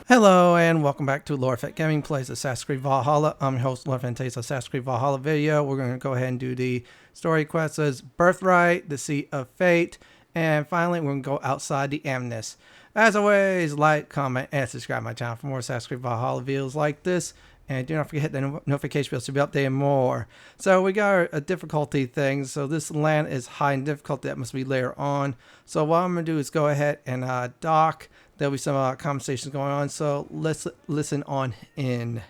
Hello and welcome back to Lord Fett Gaming Plays Assassin's Creed Valhalla. I'm your host Lord Fett, and today's Assassin's Creed Valhalla video. We're going to go ahead and do the story quest as Birthright, the Seat of Fate, and finally we're going to go outside the Animus. As always, like, comment, and subscribe to my channel for more Assassin's Creed Valhalla videos like this. And do not forget to hit the notification bell to be updated more. So we got a difficulty thing. So this land is high in difficulty. That must be later on. So what I'm going to do is go ahead and dock. There'll be some conversations going on. So let's listen on in.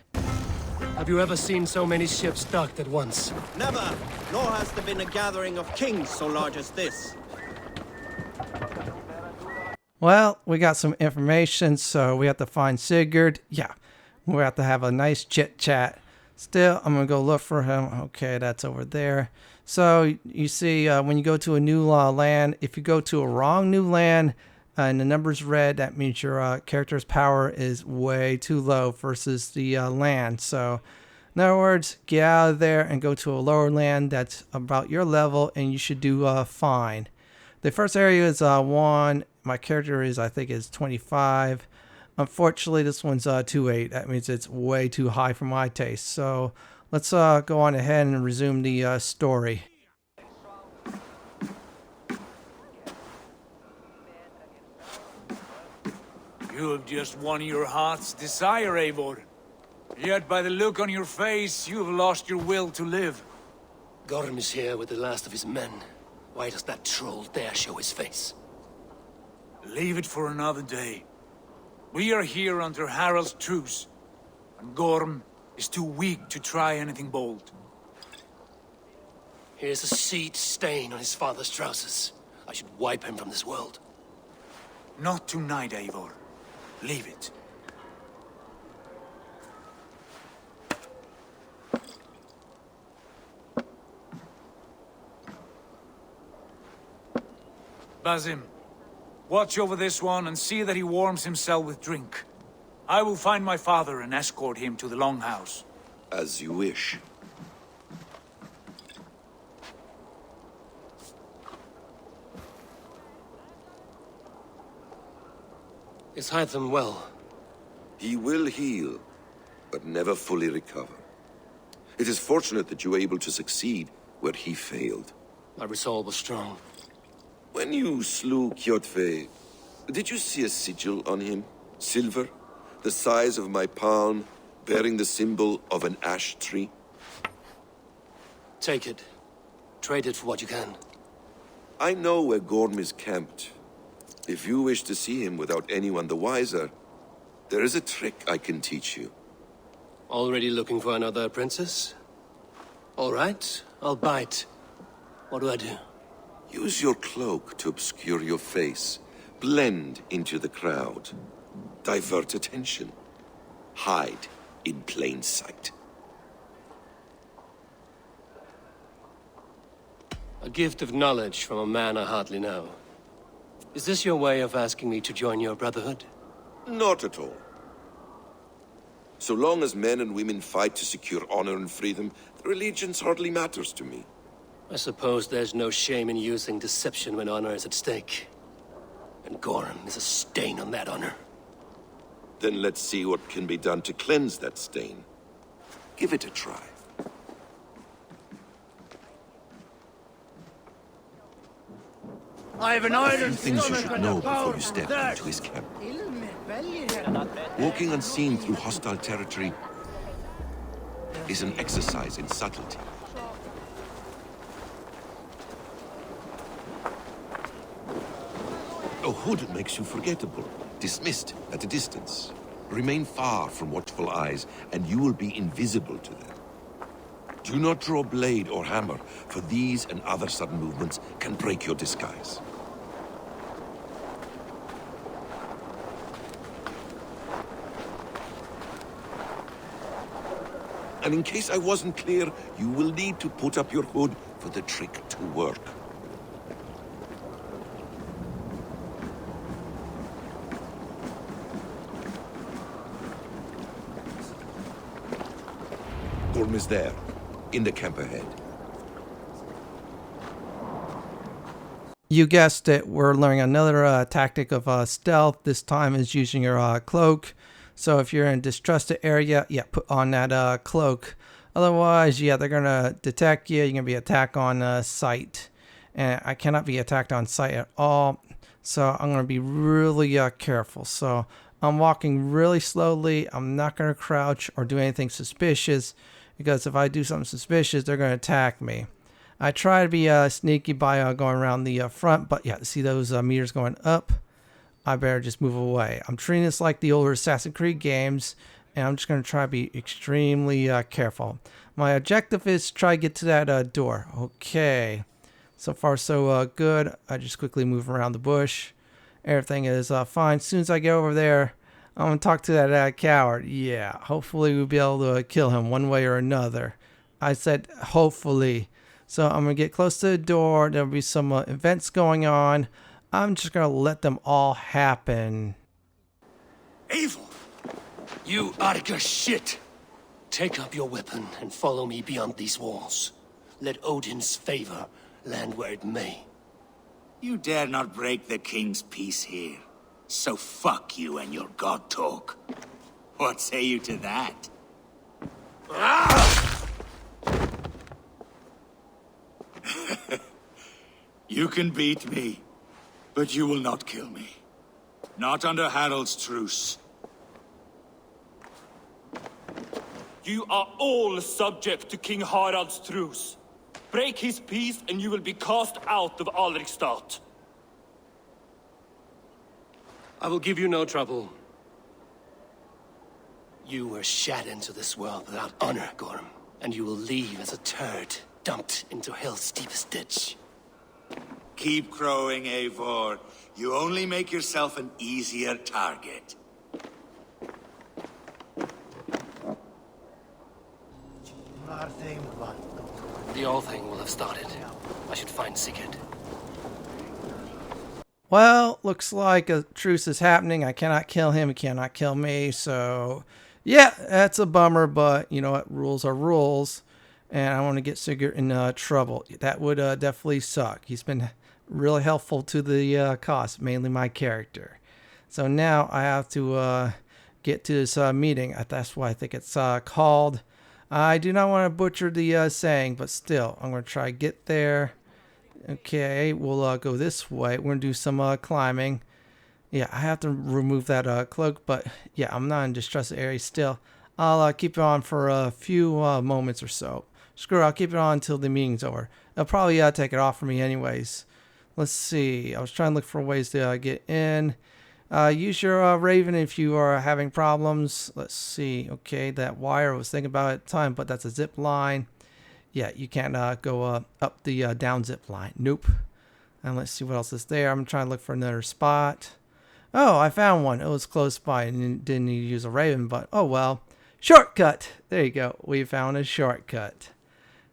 Have you ever seen so many ships docked at once? Never, nor has there been a gathering of kings so large as this. Well, we got some information. So we have to find Sigurd. Yeah. We have to have a nice chit chat. Still, I'm going to go look for him. Okay, that's over there. So you see, when you go to a new land, if you go to a wrong new land and the number's red, that means your character's power is way too low versus the land. So in other words, get out of there and go to a lower land that's about your level and you should do fine. The first area is 1. My character is, I think, is 25. Unfortunately, this one's 2.8. That means it's way too high for my taste. So let's go on ahead and resume the story. You have just won your heart's desire, Eivor. Yet by the look on your face, you have lost your will to live. Gorm is here with the last of his men. Why does that troll dare show his face? Leave it for another day. We are here under Harald's truce, and Gorm is too weak to try anything bold. Here's a seed stain on his father's trousers. I should wipe him from this world. Not tonight, Eivor. Leave it. Basim, watch over this one and see that he warms himself with drink. I will find my father and escort him to the Longhouse. As you wish. Is Hytham well? He will heal, but never fully recover. It is fortunate that you were able to succeed where he failed. My resolve was strong. When you slew Kjotve, did you see a sigil on him? Silver? The size of my palm, bearing the symbol of an ash tree? Take it. Trade it for what you can. I know where Gorm is camped. If you wish to see him without anyone the wiser, there is a trick I can teach you. Already looking for another princess? All right, I'll bite. What do I do? Use your cloak to obscure your face. Blend into the crowd. Divert attention. Hide in plain sight. A gift of knowledge from a man I hardly know. Is this your way of asking me to join your brotherhood? Not at all. So long as men and women fight to secure honor and freedom, their allegiance hardly matters to me. I suppose there's no shame in using deception when honor is at stake. And Gorm is a stain on that honor. Then let's see what can be done to cleanse that stain. Give it a try. I have an iron Things you should know before you step into his camp. Walking unseen through hostile territory is an exercise in subtlety. A hood makes you forgettable, dismissed at a distance. Remain far from watchful eyes, and you will be invisible to them. Do not draw blade or hammer, for these and other sudden movements can break your disguise. And in case I wasn't clear, you will need to put up your hood for the trick to work. Gorm is there, in the camp ahead. You guessed it, we're learning another tactic of stealth. This time is using your cloak. So if you're in a distrusted area, yeah, put on that cloak. Otherwise, yeah, they're gonna detect you. You're gonna be attacked on sight, and I cannot be attacked on sight at all. So I'm gonna be really careful. So I'm walking really slowly. I'm not gonna crouch or do anything suspicious, because if I do something suspicious, they're gonna attack me. I try to be sneaky by going around the front, but yeah, see those meters going up? I better just move away. I'm treating this like the older Assassin's Creed games, and I'm just going to try to be extremely careful. My objective is to try to get to that door. Okay. So far, so good. I just quickly move around the bush. Everything is fine. As soon as I get over there, I'm going to talk to that coward. Yeah, hopefully we'll be able to kill him one way or another. I said hopefully. So I'm going to get close to the door. There'll be some events going on. I'm just going to let them all happen. Eivor! You Arga shit! Take up your weapon and follow me beyond these walls. Let Odin's favor land where it may. You dare not break the king's peace here. So fuck you and your god talk. What say you to that? You can beat me, but you will not kill me. Not under Harald's truce. You are all subject to King Harald's truce. Break his peace and you will be cast out of Alrikstad. I will give you no trouble. You were shat into this world without honor, Gorm, and you will leave as a turd dumped into hell's deepest ditch. Keep crowing, Eivor. You only make yourself an easier target. The All Thing will have started. I should find Sigurd. Well, looks like a truce is happening. I cannot kill him. He cannot kill me. So, yeah, that's a bummer. But, you know what? Rules are rules. And I want to get Sigurd in trouble. That would definitely suck. He's been really helpful to the cause, mainly my character. So now I have to get to this meeting. That's what I think it's called. I do not want to butcher the saying, but still, I'm going to try to get there. Okay, we'll go this way. We're going to do some climbing. Yeah, I have to remove that cloak, but yeah, I'm not in distressed area still. I'll keep it on for a few moments or so. Screw it, I'll keep it on until the meeting's over. They'll probably take it off for me anyways. Let's see. I was trying to look for ways to get in. Use your Raven if you are having problems. Let's see. Okay, that wire I was thinking about at the time, but that's a zip line. Yeah, you can't go up the down zip line. Nope. And let's see what else is there. I'm trying to look for another spot. Oh, I found one. It was close by and didn't need to use a Raven, but oh well. Shortcut. There you go. We found a shortcut.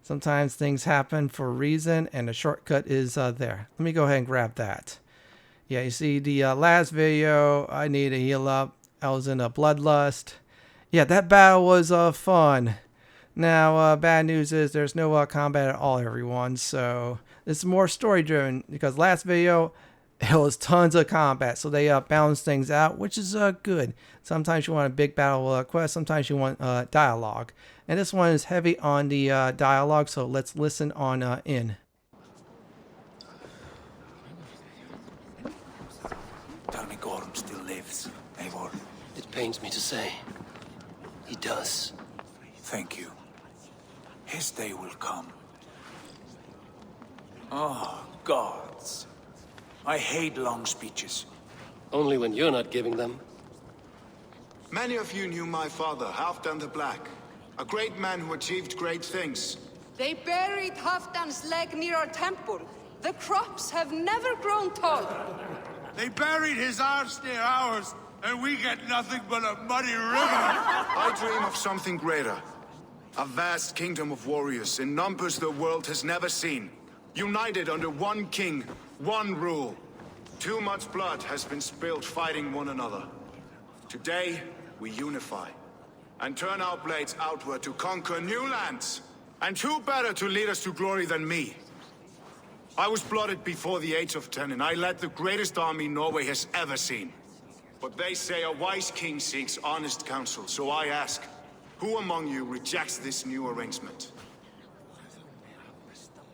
Sometimes things happen for a reason, and the shortcut is there. Let me go ahead and grab that. Yeah, you see the last video, I need to heal up. I was in a bloodlust. Yeah, that battle was fun. Now, bad news is there's no combat at all, everyone. So this is more story-driven, because last video, it was tons of combat. So they balance things out, which is good. Sometimes you want a big battle quest. Sometimes you want dialogue. And this one is heavy on the dialogue, so let's listen on in. Tell me Gorm still lives, Eivor. It pains me to say. He does. Thank you. His day will come. Oh, gods. I hate long speeches. Only when you're not giving them. Many of you knew my father, Halfdan the Black. A great man who achieved great things. They buried Halfdan's leg near our temple. The crops have never grown tall. They buried his arse near ours, and we get nothing but a muddy river. I dream of something greater. A vast kingdom of warriors in numbers the world has never seen. United under one king, one rule. Too much blood has been spilled fighting one another. Today, we unify. And turn our blades outward to conquer new lands. And who better to lead us to glory than me? I was blooded before the age of 10, and I led the greatest army Norway has ever seen. But they say a wise king seeks honest counsel, so I ask, who among you rejects this new arrangement?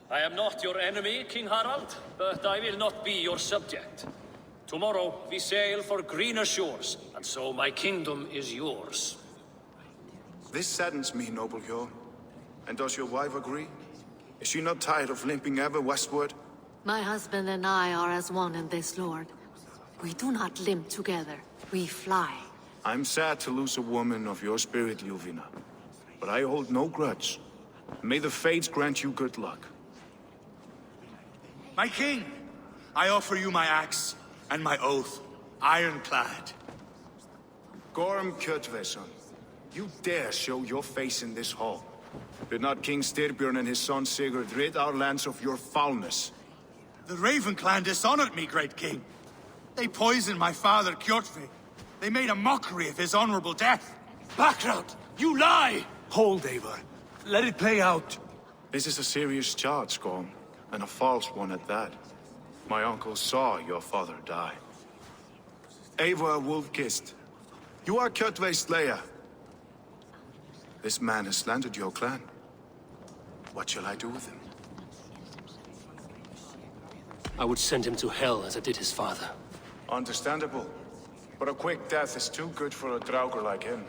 I am not your enemy, King Harald, but I will not be your subject. Tomorrow we sail for greener shores, and so my kingdom is yours. This saddens me, noble Hjorn. And does your wife agree? Is she not tired of limping ever westward? My husband and I are as one in this, Lord. We do not limp together. We fly. I'm sad to lose a woman of your spirit, Yuvina. But I hold no grudge. May the fates grant you good luck. My king, I offer you my axe and my oath, ironclad. Gorm Kjotveson, you dare show your face in this hall. Did not King Styrbjörn and his son Sigurd rid our lands of your foulness? The Raven clan dishonored me, great king. They poisoned my father, Kjotve. They made a mockery of his honorable death. Background! You lie! Hold, Eivor. Let it play out. This is a serious charge, Gorm, and a false one at that. My uncle saw your father die. Eivor Wolf-Kissed, you are Kjotve's slayer. This man has slandered your clan. What shall I do with him? I would send him to hell as I did his father. Understandable. But a quick death is too good for a Draugr like him.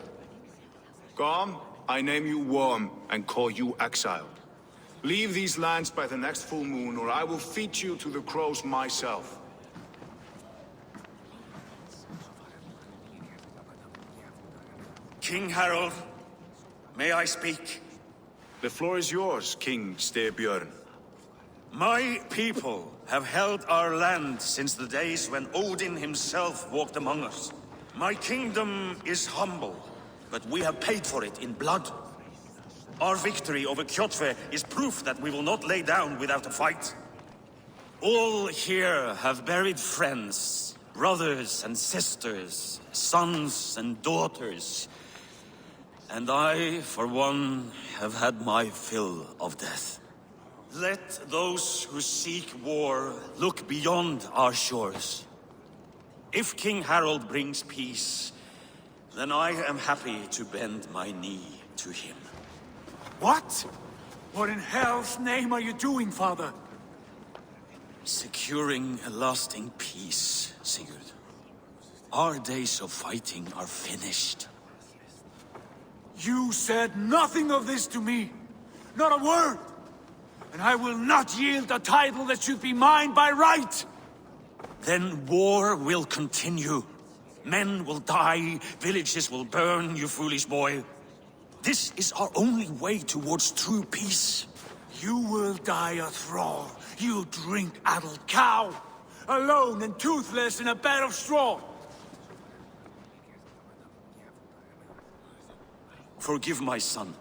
Gorm, I name you Worm and call you exiled. Leave these lands by the next full moon, or I will feed you to the crows myself. King Harald, may I speak? The floor is yours, King Styrbjörn. My people have held our land since the days when Odin himself walked among us. My kingdom is humble, but we have paid for it in blood. Our victory over Kjotve is proof that we will not lay down without a fight. All here have buried friends, brothers and sisters, sons and daughters. And I, for one, have had my fill of death. Let those who seek war look beyond our shores. If King Harald brings peace, then I am happy to bend my knee to him. What? What in hell's name are you doing, father? Securing a lasting peace, Sigurd. Our days of fighting are finished. You said nothing of this to me. Not a word. And I will not yield a title that should be mine by right. Then war will continue. Men will die, villages will burn, you foolish boy. This is our only way towards true peace. You will die a thrall. You'll drink addled cow. Alone and toothless in a bed of straw. Forgive my son.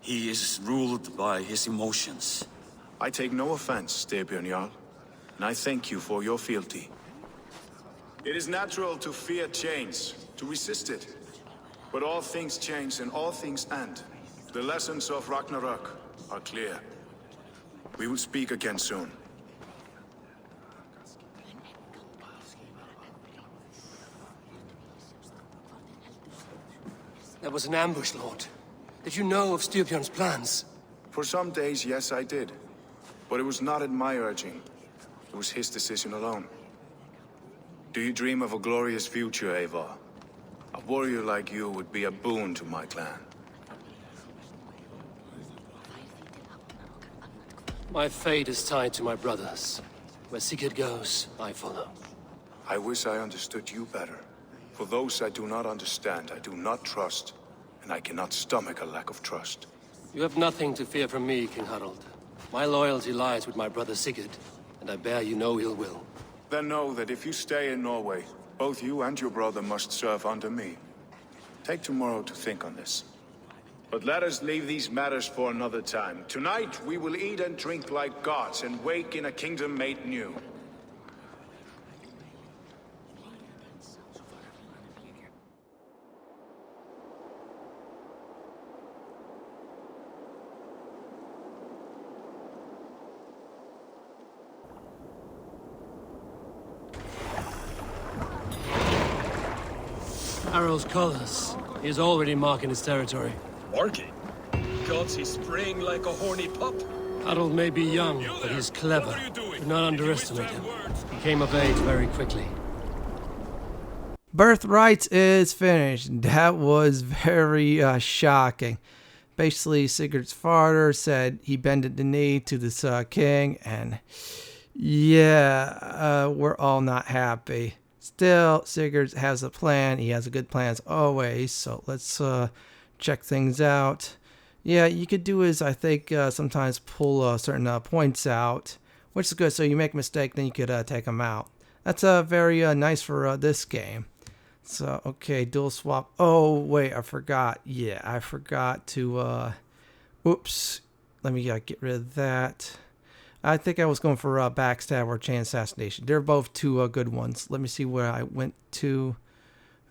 He is ruled by his emotions. I take no offense, Styrbjörn Jarl, and I thank you for your fealty. It is natural to fear change, to resist it. But all things change and all things end. The lessons of Ragnarok are clear. We will speak again soon. That was an ambush, Lord. Did you know of Styrbjörn's plans? For some days, yes, I did. But it was not at my urging. It was his decision alone. Do you dream of a glorious future, Eivor? A warrior like you would be a boon to my clan. My fate is tied to my brothers. Where Sigurd goes, I follow. I wish I understood you better. For those I do not understand, I do not trust, and I cannot stomach a lack of trust. You have nothing to fear from me, King Harald. My loyalty lies with my brother Sigurd, and I bear you no ill will. Then know that if you stay in Norway, both you and your brother must serve under me. Take tomorrow to think on this. But let us leave these matters for another time. Tonight, we will eat and drink like gods and wake in a kingdom made new. Harald's colors. He is already marking his territory. Marking? Gods, he's spraying like a horny pup. Harold may be young, but he's clever. Do not underestimate him. He came of age very quickly. Birthrights is finished. That was very shocking. Basically, Sigurd's father said he bended the knee to this king, and yeah, we're all not happy. Still, Sigurd has a plan. He has a good plan as always, so let's check things out. Yeah, you could do is, I think, sometimes pull certain points out, which is good. So you make a mistake, then you could take them out. That's very nice for this game. So, okay, dual swap. Oh, wait, I forgot. Yeah, I forgot to, oops. Let me get rid of that. I think I was going for backstab or chain assassination. They're both two good ones. Let me see where I went to.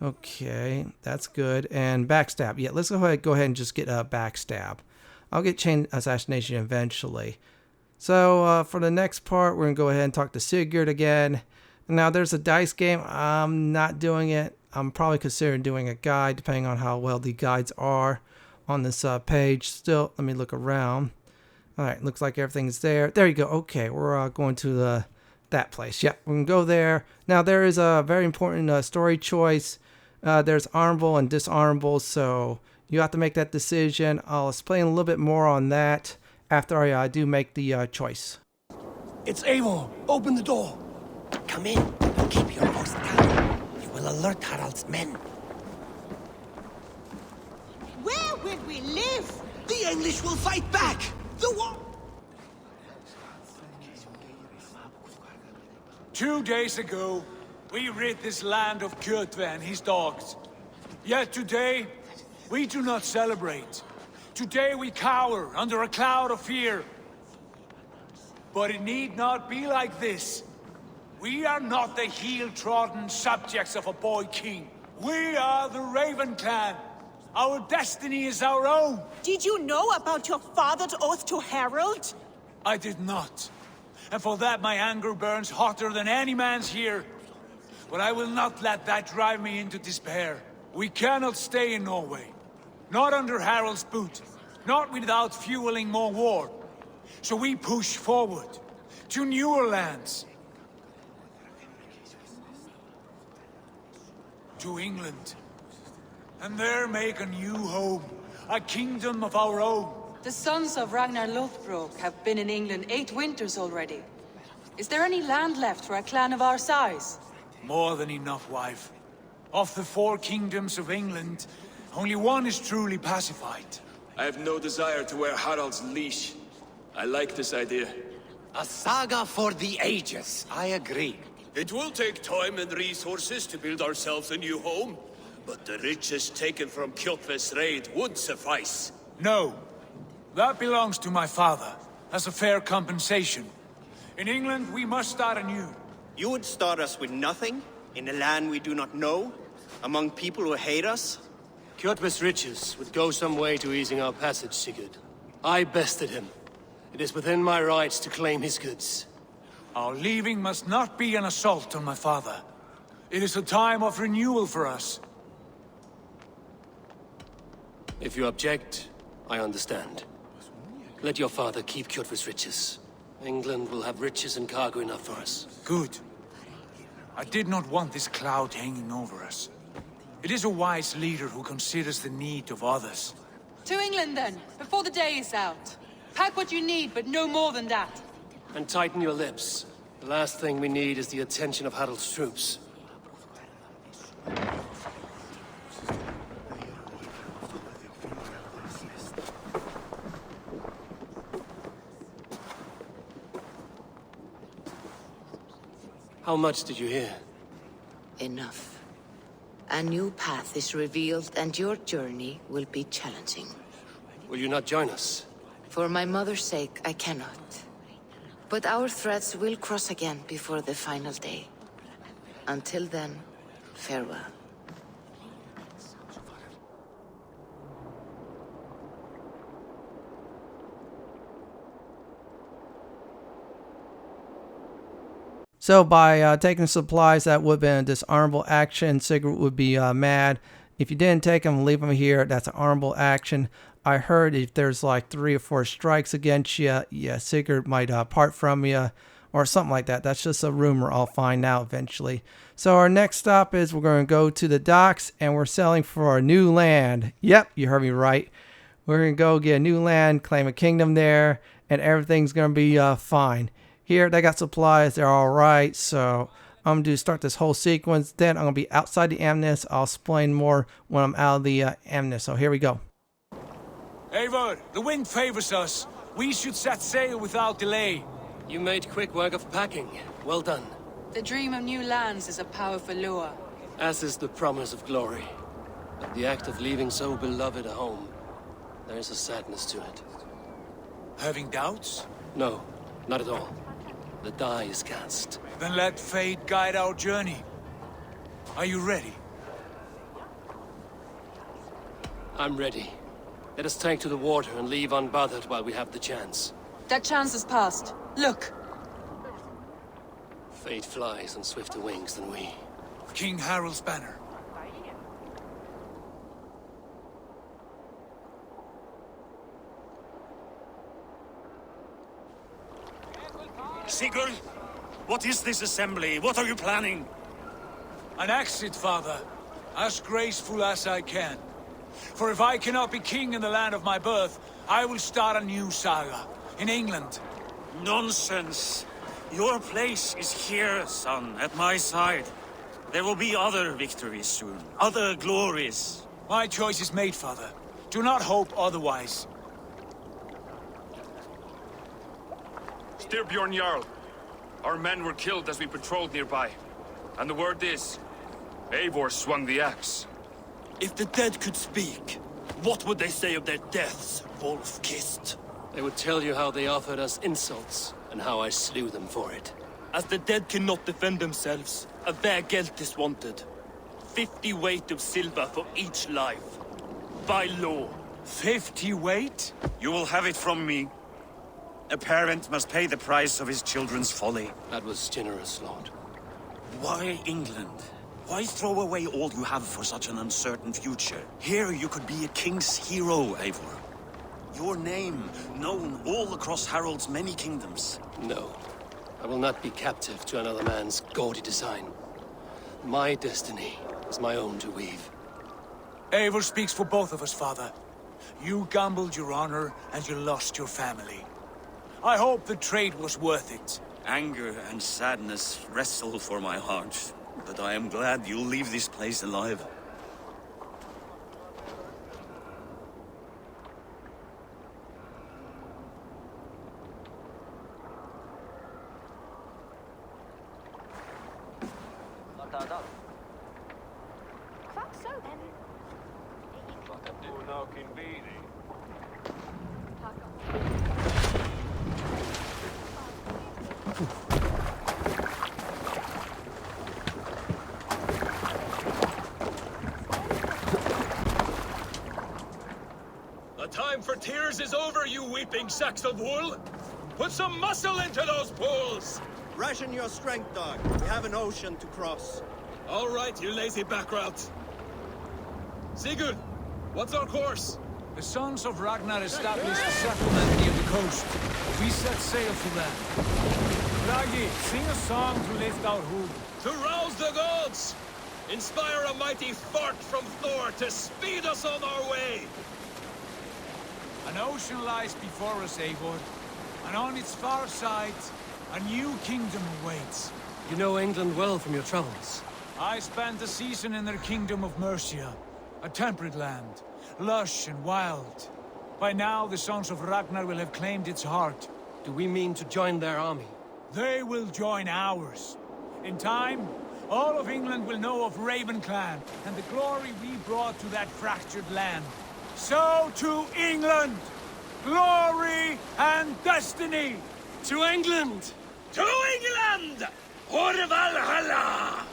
Okay, that's good. And backstab. Yeah, let's go ahead and just get backstab. I'll get chain assassination eventually. So for the next part, we're going to go ahead and talk to Sigurd again. Now, there's a dice game. I'm not doing it. I'm probably considering doing a guide, depending on how well the guides are on this page. Still, let me look around. All right, looks like everything's there. There you go. Okay, we're going to that place. Yeah, we can go there. Now, there is a very important story choice. There's honorable and dishonorable, so you have to make that decision. I'll explain a little bit more on that after I do make the choice. It's Eivor. Open the door. Come in and keep your voice down. You will alert Harald's men. Where will we live? The English will fight back. The war. 2 days ago, we rid this land of Kjotve and his dogs. Yet today, we do not celebrate. Today we cower under a cloud of fear. But it need not be like this. We are not the heel-trodden subjects of a boy king. We are the Raven clan. Our destiny is our own. Did you know about your father's oath to Harald? I did not. And for that my anger burns hotter than any man's here. But I will not let that drive me into despair. We cannot stay in Norway. Not under Harald's boot. Not without fueling more war. So we push forward. To newer lands. To England. And there make a new home. A kingdom of our own. The sons of Ragnar Lothbrok have been in England 8 winters already. Is there any land left for a clan of our size? More than enough, wife. Of the 4 kingdoms of England, only one is truly pacified. I have no desire to wear Harald's leash. I like this idea. A saga for the ages. I agree. It will take time and resources to build ourselves a new home, but the riches taken from Kjotve's raid would suffice. No. That belongs to my father, as a fair compensation. In England, we must start anew. You would start us with nothing? In a land we do not know? Among people who hate us? Kjotve's riches would go some way to easing our passage, Sigurd. I bested him. It is within my rights to claim his goods. Our leaving must not be an assault on my father. It is a time of renewal for us. If you object, I understand. Let your father keep Kjotve's riches. England will have riches and cargo enough for us. Good. I did not want this cloud hanging over us. It is a wise leader who considers the need of others. To England then, before the day is out. Pack what you need, but no more than that. And tighten your lips. The last thing we need is the attention of Harald's troops. How much did you hear? Enough. A new path is revealed, and your journey will be challenging. Will you not join us? For my mother's sake, I cannot. But our threads will cross again before the final day. Until then, farewell. So by taking supplies, that would have been a dishonorable action. Sigurd would be mad. If you didn't take them, leave them here. That's an honorable action. I heard if there's like 3 or 4 strikes against you, yeah, Sigurd might part from you or something like that. That's just a rumor. I'll find out eventually. So our next stop is we're going to go to the docks and we're selling for a new land. Yep, you heard me right. We're going to go get a new land, claim a kingdom there, and everything's going to be fine. Here, they got supplies. They're all right. So I'm going to start this whole sequence. Then I'm going to be outside the Animus. I'll explain more when I'm out of the Animus. So here we go. Eivor, the wind favors us. We should set sail without delay. You made quick work of packing. Well done. The dream of new lands is a powerful lure. As is the promise of glory. But the act of leaving so beloved a home, there is a sadness to it. Having doubts? No, not at all. The die is cast. Then let fate guide our journey. Are you ready? I'm ready. Let us take to the water and leave unbothered while we have the chance. That chance is past. Look! Fate flies on swifter wings than we. King Harald's banner. Sigurd, what is this assembly? What are you planning? An exit, father. As graceful as I can. For if I cannot be king in the land of my birth, I will start a new saga. In England. Nonsense. Your place is here, son, at my side. There will be other victories soon. Other glories. My choice is made, father. Do not hope otherwise. Styrbjorn Jarl. Our men were killed as we patrolled nearby. And the word is, Eivor swung the axe. If the dead could speak, what would they say of their deaths, wolf-kissed? They would tell you how they offered us insults, and how I slew them for it. As the dead cannot defend themselves, a vergelt is wanted. 50 weight of silver for each life. By law. 50 weight? You will have it from me. A parent must pay the price of his children's folly. That was generous, Lord. Why England? Why throw away all you have for such an uncertain future? Here you could be a king's hero, Eivor. Your name known all across Harald's many kingdoms. No. I will not be captive to another man's gaudy design. My destiny is my own to weave. Eivor speaks for both of us, father. You gambled your honor, and you lost your family. I hope the trade was worth it. Anger and sadness wrestle for my heart. But I am glad you'll leave this place alive. The time for tears is over, you weeping sacks of wool! Put some muscle into those pools! Ration your strength, dog. We have an ocean to cross. All right, you lazy backrout. Sigurd, what's our course? The sons of Ragnar established a settlement near the coast. We set sail for them. Ragi, sing a song to lift our hood. To rouse the gods! Inspire a mighty fart from Thor to speed us on our way! An ocean lies before us, Eivor, and on its far side, a new kingdom awaits. You know England well from your travels. I spent a season in their kingdom of Mercia, a temperate land, lush and wild. By now, the sons of Ragnar will have claimed its heart. Do we mean to join their army? They will join ours. In time, all of England will know of Raven Clan and the glory we brought to that fractured land. So to England! Glory and destiny! To England! To England! For Valhalla!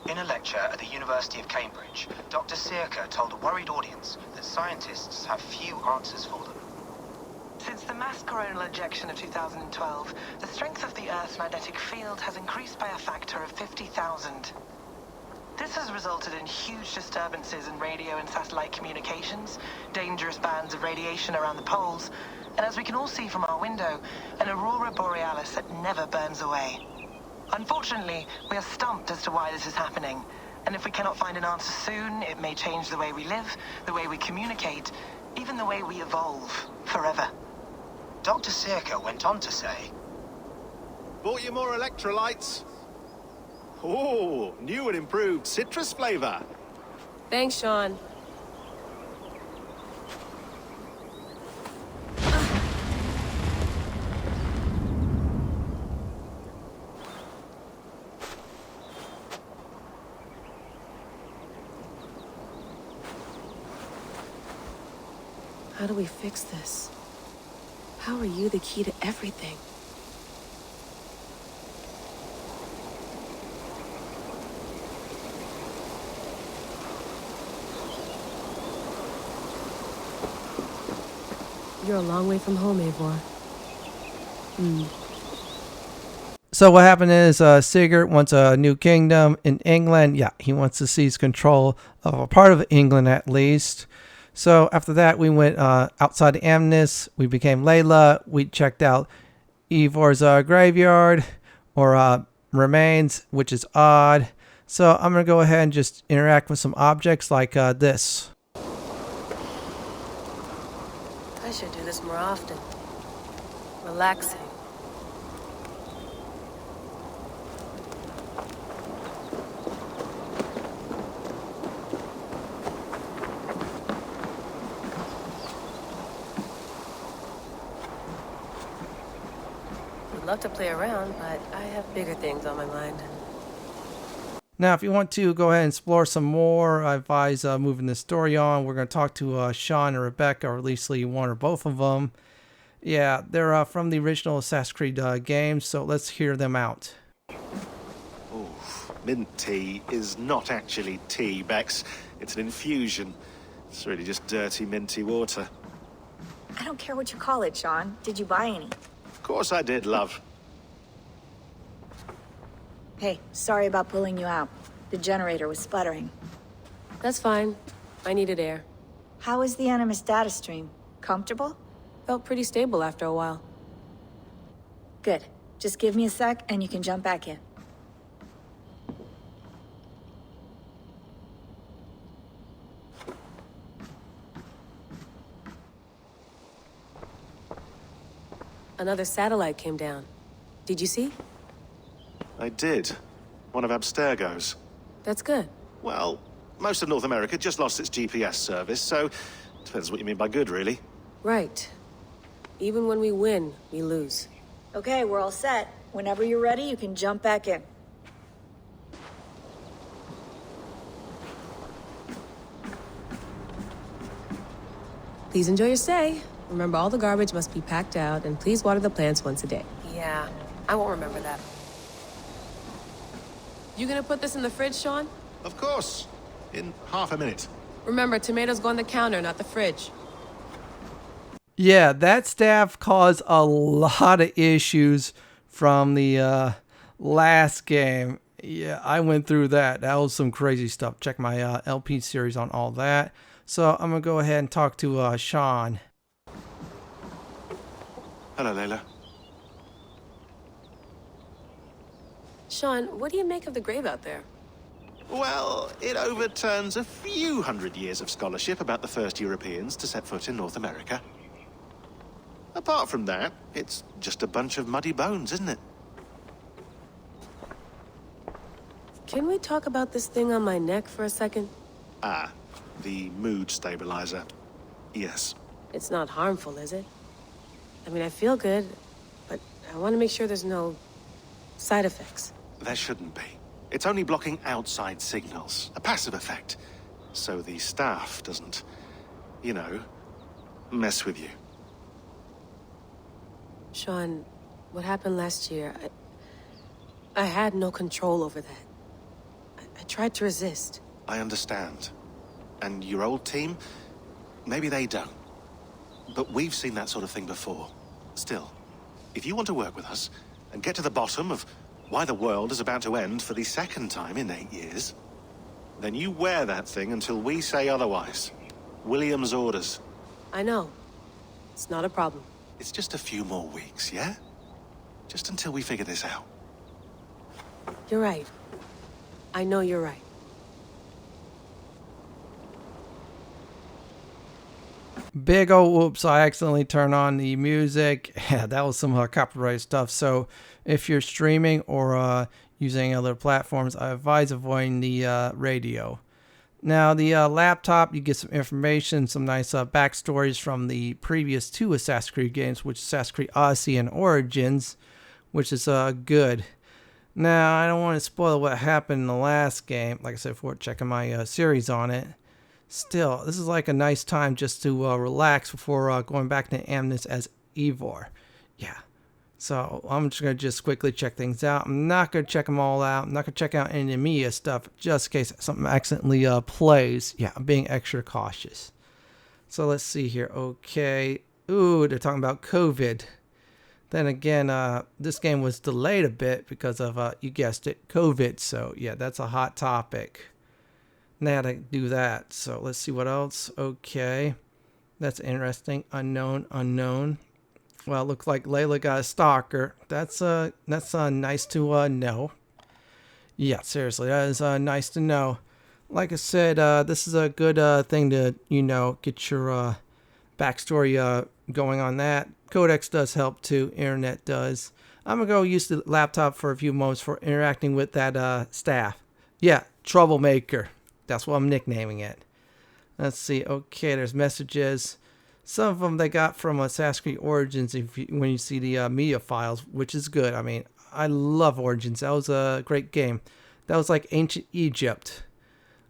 In a lecture at the University of Cambridge, Dr. Sirka told a worried audience that scientists have few answers for them. Since the mass coronal ejection of 2012, the strength of the Earth's magnetic field has increased by a factor of 50,000. This has resulted in huge disturbances in radio and satellite communications, dangerous bands of radiation around the poles, and as we can all see from our window, an aurora borealis that never burns away. Unfortunately, we are stumped as to why this is happening, and if we cannot find an answer soon, it may change the way we live, the way we communicate, even the way we evolve, forever. Dr. Sirka went on to say, "Bought you more electrolytes? Oh, new and improved citrus flavor." Thanks, Sean. How do we fix this? How are you the key to everything? You're a long way from home, Eivor. So what happened is Sigurd wants a new kingdom in England. Yeah, he wants to seize control of a part of England at least. So after that, we went outside the Animus. We became Layla. We checked out Eivor's graveyard or remains, which is odd. So I'm going to go ahead and just interact with some objects like this. I should do this more often. Relaxing. Would love to play around, but I have bigger things on my mind. Now, if you want to go ahead and explore some more, I advise moving the story on. We're going to talk to Sean and Rebecca, or at least one or both of them. Yeah, they're from the original Assassin's Creed games, so let's hear them out. Oh, mint tea is not actually tea, Bex. It's an infusion. It's really just dirty, minty water. I don't care what you call it, Sean. Did you buy any? Of course I did, love. Hey, sorry about pulling you out. The generator was sputtering. That's fine. I needed air. How is the Animus data stream? Comfortable? Felt pretty stable after a while. Good. Just give me a sec and you can jump back in. Another satellite came down. Did you see? I did. One of Abstergo's. That's good. Well, most of North America just lost its GPS service, so depends what you mean by good, really. Right. Even when we win, we lose. Okay, we're all set. Whenever you're ready, you can jump back in. Please enjoy your stay. Remember, all the garbage must be packed out, and please water the plants once a day. Yeah, I won't remember that. You gonna put this in the fridge, Sean? Of course. In half a minute. Remember, tomatoes go on the counter, not the fridge. Yeah, that staff caused a lot of issues from the last game. Yeah, I went through that. That was some crazy stuff. Check my LP series on all that. So I'm going to go ahead and talk to Sean. Hello, Layla. Sean, what do you make of the grave out there? Well, it overturns a few hundred years of scholarship about the first Europeans to set foot in North America. Apart from that, it's just a bunch of muddy bones, isn't it? Can we talk about this thing on my neck for a second? Ah, the mood stabilizer. Yes. It's not harmful, is it? I mean, I feel good, but I want to make sure there's no side effects. There shouldn't be. It's only blocking outside signals, a passive effect. So the staff doesn't, you know, mess with you. Sean, what happened last year, I had no control over that. I tried to resist. I understand. And your old team? Maybe they don't. But we've seen that sort of thing before. Still, if you want to work with us and get to the bottom of why the world is about to end for the second time in 8 years, then you wear that thing until we say otherwise. William's orders. I know. It's not a problem. It's just a few more weeks, yeah? Just until we figure this out. You're right. I know you're right. Big ol' whoops, I accidentally turned on the music. Yeah, that was some copyright stuff. So if you're streaming or using other platforms, I advise avoiding the radio. Now, the laptop, you get some information, some nice backstories from the previous 2 Assassin's Creed games, which is Assassin's Creed Odyssey and Origins, which is good. Now, I don't want to spoil what happened in the last game, like I said before, checking my series on it. Still, this is like a nice time just to relax before going back to Animus as Eivor. Yeah. So I'm just going to just quickly check things out. I'm not going to check them all out. I'm not going to check out any media stuff just in case something accidentally plays. Yeah, I'm being extra cautious. So let's see here. Okay. Ooh, they're talking about COVID. Then again, this game was delayed a bit because of, you guessed it, COVID. So yeah, that's a hot topic. Now to do that. So let's see what else. Okay. That's interesting. Unknown. Well, it looks like Layla got a stalker. That's nice to know. Yeah, seriously, that is nice to know. Like I said, this is a good thing to, get your backstory going on that. Codex does help too. Internet does. I'm going to go use the laptop for a few moments for interacting with that staff. Yeah, troublemaker. That's what I'm nicknaming it. Let's see. Okay, there's messages. Some of them they got from Assassin's Creed Origins when you see the media files, which is good. I mean, I love Origins. That was a great game. That was like ancient Egypt.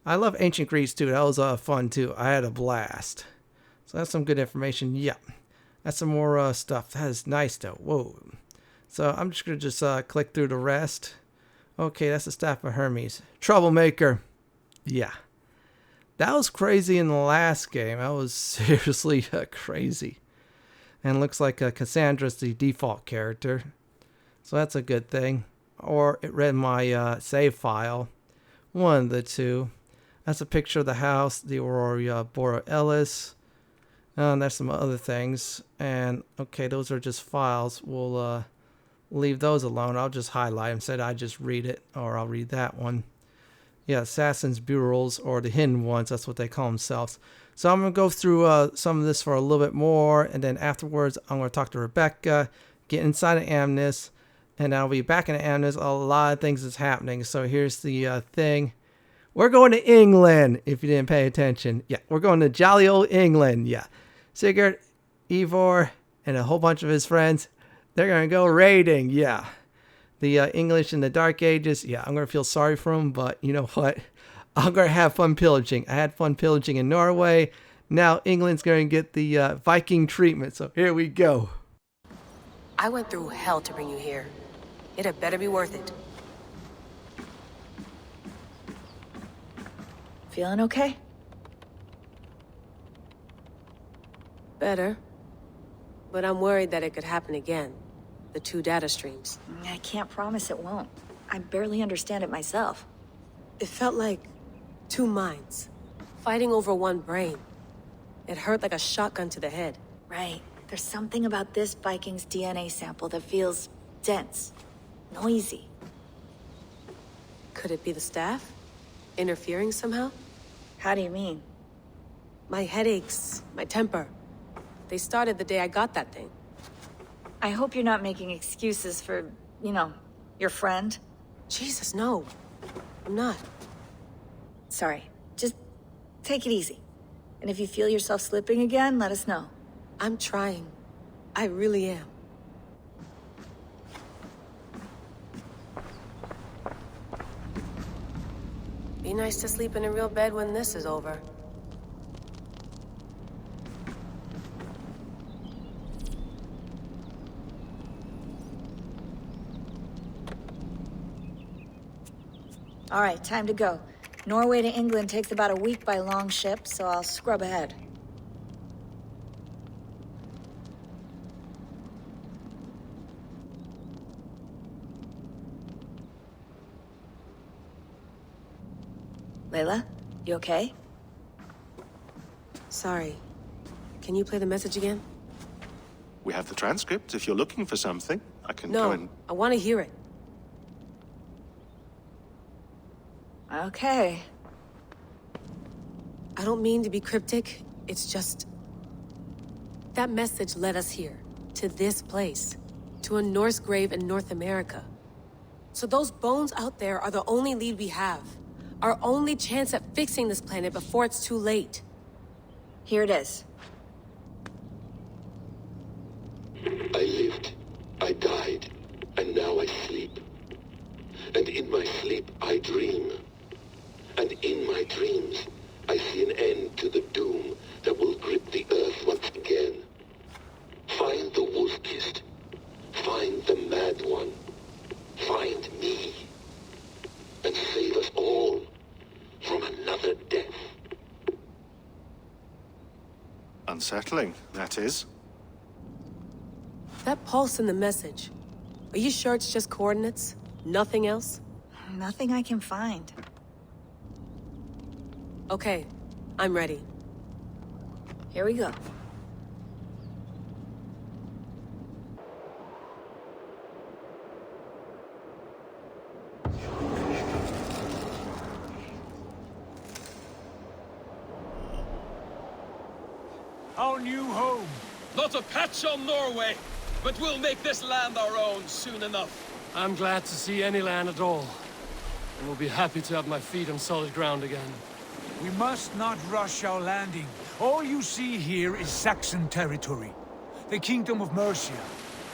I love ancient Greece too. That was fun too. I had a blast. So that's some good information. Yeah. That's some more stuff. That is nice though. Whoa. So I'm just going to click through the rest. Okay, that's the staff of Hermes. Troublemaker. Yeah. That was crazy in the last game. That was seriously crazy. And it looks like Cassandra's the default character. So that's a good thing. Or it read my save file. One of the two. That's a picture of the house, the Aurora Borealis. And there's some other things. And okay, those are just files. We'll leave those alone. I'll just highlight them. Said I just read it. Or I'll read that one. Yeah, Assassin's Bureaus, or the hidden ones, that's what they call themselves. So I'm going to go through some of this for a little bit more, and then afterwards I'm going to talk to Rebecca, get inside of Animus, and I'll be back in Animus. A lot of things is happening. So here's the thing. We're going to England, if you didn't pay attention. Yeah, we're going to jolly old England. Yeah, Sigurd, Eivor, and a whole bunch of his friends, they're going to go raiding. Yeah. The English in the Dark Ages, yeah, I'm going to feel sorry for them, but you know what? I'm going to have fun pillaging. I had fun pillaging in Norway. Now England's going to get the Viking treatment, so here we go. I went through hell to bring you here. It had better be worth it. Feeling okay? Better. But I'm worried that it could happen again. The 2 data streams. I can't promise it won't. I barely understand it myself. It felt like 2 minds, fighting over 1 brain. It hurt like a shotgun to the head. Right. There's something about this Viking's DNA sample that feels dense, noisy. Could it be the staff? Interfering somehow? How do you mean? My headaches, my temper. They started the day I got that thing. I hope you're not making excuses for, your friend. Jesus, no. I'm not. Sorry. Just take it easy. And if you feel yourself slipping again, let us know. I'm trying. I really am. Be nice to sleep in a real bed when this is over. All right, time to go. Norway to England takes about a week by long ship, so I'll scrub ahead. Layla, you okay? Sorry. Can you play the message again? We have the transcript if you're looking for something. I can No, go and... I want to hear it. Okay. I don't mean to be cryptic. It's just... That message led us here. To this place. To a Norse grave in North America. So those bones out there are the only lead we have. Our only chance at fixing this planet before it's too late. Here it is. I lived, I died, and now I sleep. And in my sleep I dream. And in my dreams I see an end to the doom that will grip the earth once again. Find the wolf-kissed. Find the mad one. Find me. And save us all from another death. Unsettling, that is. That pulse in the message. Are you sure it's just coordinates? Nothing else? Nothing I can find. Okay, I'm ready. Here we go. Our new home. Not a patch on Norway, but we'll make this land our own soon enough. I'm glad to see any land at all. And will be happy to have my feet on solid ground again. We must not rush our landing. All you see here is Saxon territory. The Kingdom of Mercia,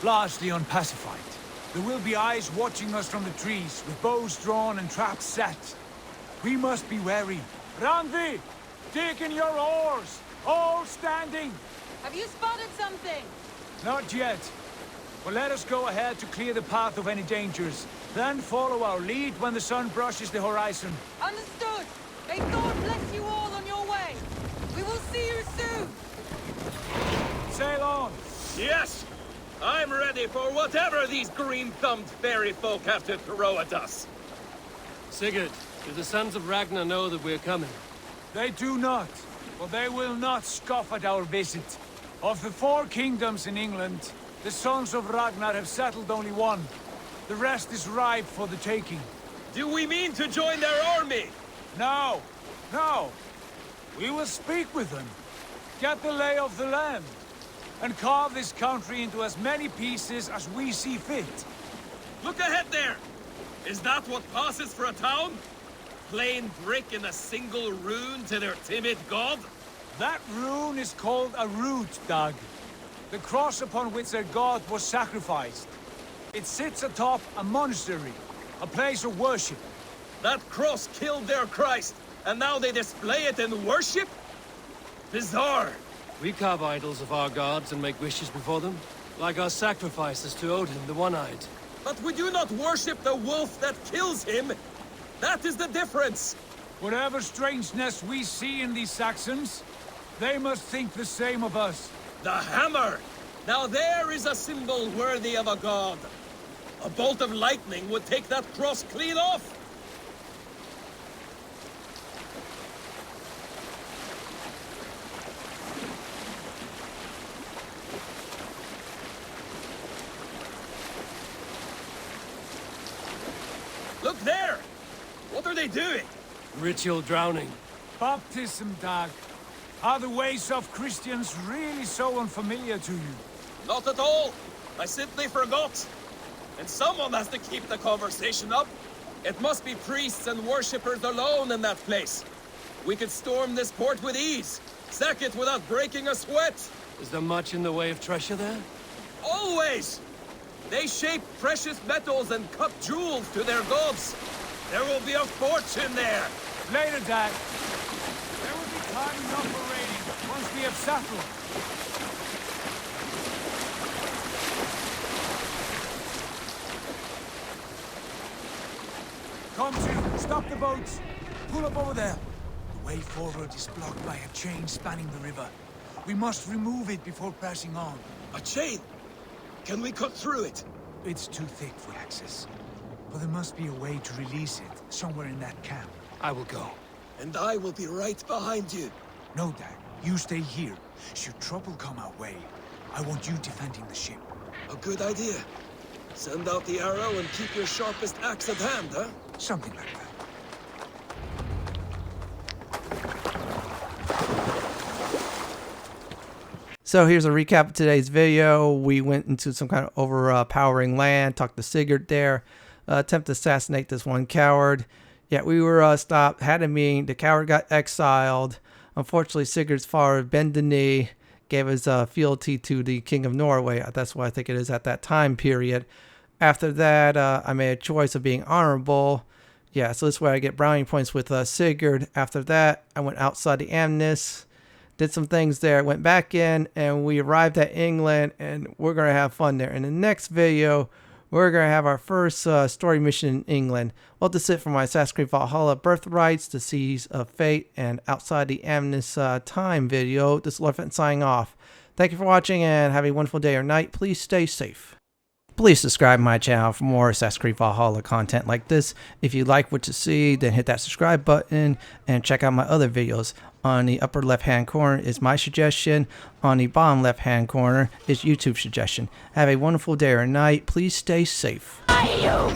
largely unpacified. There will be eyes watching us from the trees, with bows drawn and traps set. We must be wary. Randvi, dig in your oars! All standing! Have you spotted something? Not yet. But let us go ahead to clear the path of any dangers. Then follow our lead when the sun brushes the horizon. Understood! May God bless you all on your way! We will see you soon! Sail on! Yes! I'm ready for whatever these green-thumbed fairy folk have to throw at us. Sigurd, do the sons of Ragnar know that we're coming? They do not, but they will not scoff at our visit. Of the 4 kingdoms in England, the sons of Ragnar have settled only one. The rest is ripe for the taking. Do we mean to join their army? No, no. We will speak with them, get the lay of the land, and carve this country into as many pieces as we see fit. Look ahead there! Is that what passes for a town? Plain brick in a single rune to their timid god? That rune is called a root, Dag. The cross upon which their god was sacrificed. It sits atop a monastery, a place of worship. That cross killed their Christ, and now they display it in worship? Bizarre. We carve idols of our gods and make wishes before them, like our sacrifices to Odin, the One-Eyed. But we do not worship the wolf that kills him. That is the difference. Whatever strangeness we see in these Saxons, they must think the same of us. The hammer! Now there is a symbol worthy of a god. A bolt of lightning would take that cross clean off. Look there! What are they doing? Ritual drowning. Baptism, Dag. Are the ways of Christians really so unfamiliar to you? Not at all. I simply forgot. And someone has to keep the conversation up. It must be priests and worshippers alone in that place. We could storm this port with ease. Sack it without breaking a sweat. Is there much in the way of treasure there? Always! They shape precious metals and cut jewels to their gods. There will be a fortune there. Later, Dad. There will be time enough for raiding once we have settled. Come to, stop the boats. Pull up over there. The way forward is blocked by a chain spanning the river. We must remove it before passing on. A chain? Can we cut through it? It's too thick for access. But there must be a way to release it, somewhere in that camp. I will go. And I will be right behind you. No, Dad. You stay here. Should trouble come our way, I want you defending the ship. A good idea. Send out the arrow and keep your sharpest axe at hand, huh? Something like that. So here's a recap of today's video. We went into some kind of overpowering land, talked to Sigurd there, attempt to assassinate this one coward. Yeah, we were stopped, had a meeting, the coward got exiled. Unfortunately, Sigurd's father, bend the knee, gave his fealty to the King of Norway. That's what I think it is at that time period. After that, I made a choice of being honorable. Yeah, so this way I get brownie points with Sigurd. After that, I went outside the Animus, did some things there, went back in, and we arrived at England, and we're going to have fun there. In the next video, we're going to have our first story mission in England. Well, that's it for my Assassin's Creed Valhalla Birthrights, The Seas of Fate, and Outside the Animus Time video. This is Lord Fenton signing off. Thank you for watching, and have a wonderful day or night. Please stay safe. Please subscribe to my channel for more Assassin's Creed Valhalla content like this. If you like what you see, then hit that subscribe button and check out my other videos. On the upper left hand corner is my suggestion. On the bottom left hand corner is YouTube suggestion. Have a wonderful day or night. Please stay safe. Are you